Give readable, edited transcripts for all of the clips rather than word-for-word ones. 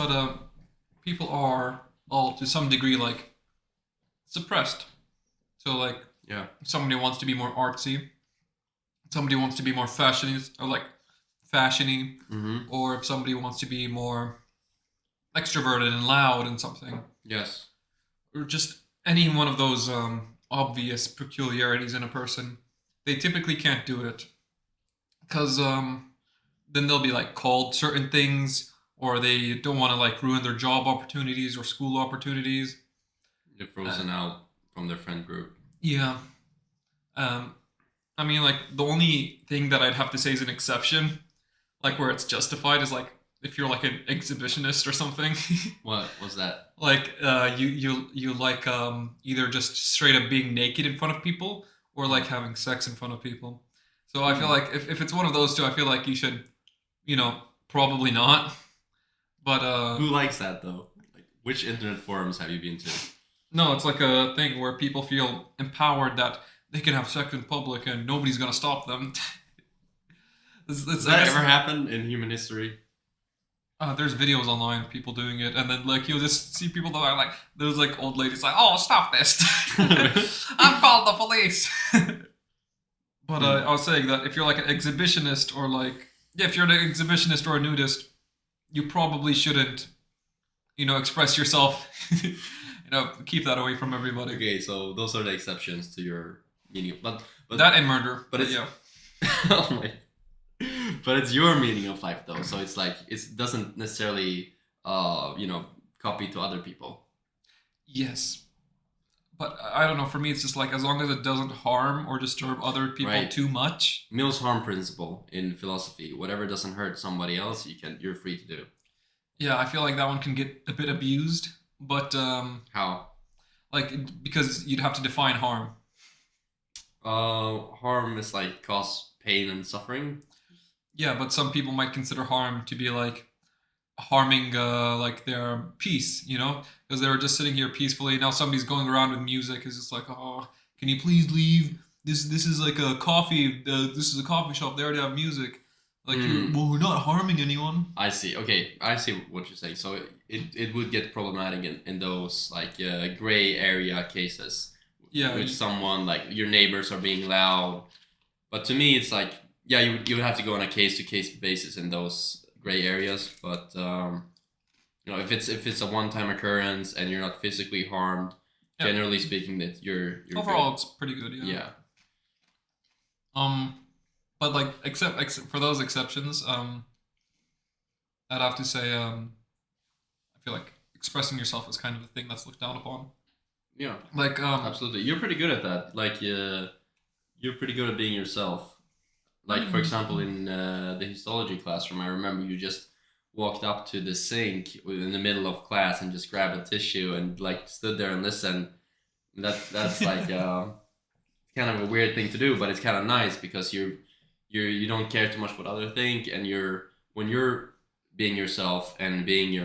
but people are all to some degree like suppressed. So like Yeah. somebody wants to be more artsy, somebody wants to be more fashiony or like fashiony, Mm-hmm. or if somebody wants to be more extroverted and loud and something, Yes. or just any one of those obvious peculiarities in a person, they typically can't do it because then they'll be like called certain things, or they don't want to like ruin their job opportunities or school opportunities. They're frozen out from their friend group. Yeah. Um, I mean, like the only thing that I'd have to say is an exception, like where it's justified, is like if you're like an exhibitionist or something. What was that? Like you like either just straight up being naked in front of people or like having sex in front of people. So I feel Hmm. like if it's one of those two, I feel like you should, probably not. But Who likes that though? Like, which internet forums have you been to? no, it's like a thing where people feel empowered that they can have sex in public and nobody's gonna stop them. Does I that guess ever happen in human history? there's videos online of people doing it, and then like you'll just see people that are like, there's like old ladies like, "Oh, stop this! I've called the police." But I was saying that if you're like an exhibitionist or like, yeah, if you're an exhibitionist or a nudist, you probably shouldn't, express yourself. Keep that away from everybody. Okay, so those are the exceptions to your meaning, but That and murder. but But it's yeah, oh my, but it's your meaning of life though, so it's like it doesn't necessarily copy to other people. yes. But I don't know. For me, it's just like as long as it doesn't harm or disturb other people Right. too much. Mills harm principle in philosophy: whatever doesn't hurt somebody else, you're free to do. Yeah, I feel like that one can get a bit abused, but How? like because you'd have to define harm. Harm is like cause pain and suffering. Yeah, but some people might consider harm to be like harming like their peace, because they were just sitting here peacefully. Now somebody's going around with music. It's just like, oh, can you please leave? This is like a coffee. This is a coffee shop. They already have music. Like, Mm. well, we're not harming anyone. I see. Okay, I see what you're saying. So it would get problematic in those like gray area cases, Yeah, which someone like your neighbors are being loud. But to me, it's like yeah, you would have to go on a case to case basis in those gray areas. But if it's a one time occurrence and you're not physically harmed, yeah. generally speaking, that you're Overall, good. it's pretty good. Yeah. Yeah. Um, but like except for those exceptions, I'd have to say I feel like expressing yourself is kind of a thing that's looked down upon. Yeah. Like Absolutely, you're pretty good at that. Like, you're pretty good at being yourself. Like, for example, in the histology classroom, I remember you just walked up to the sink in the middle of class and just grabbed a tissue and like stood there and listened. That's like kind of a weird thing to do, but it's kind of nice because you don't care too much what others think, and when you're being yourself and being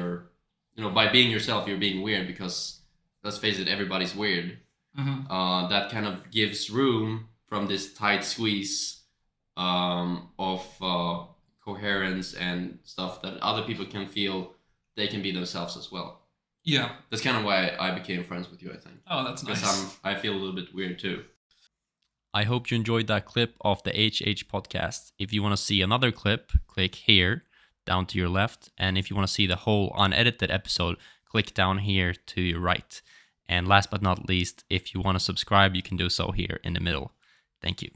by being yourself, you're being weird because let's face it, everybody's weird. That kind of gives room from this tight squeeze of coherence and stuff that other people can feel they can be themselves as well. yeah. That's kind of why I became friends with you, I think. Oh, that's Because nice. I feel a little bit weird too. I hope you enjoyed that clip of the HH podcast. If you want to see another clip, click here down to your left. And if you want to see the whole unedited episode, click down here to your right. And last but not least, if you want to subscribe, you can do so here in the middle. Thank you.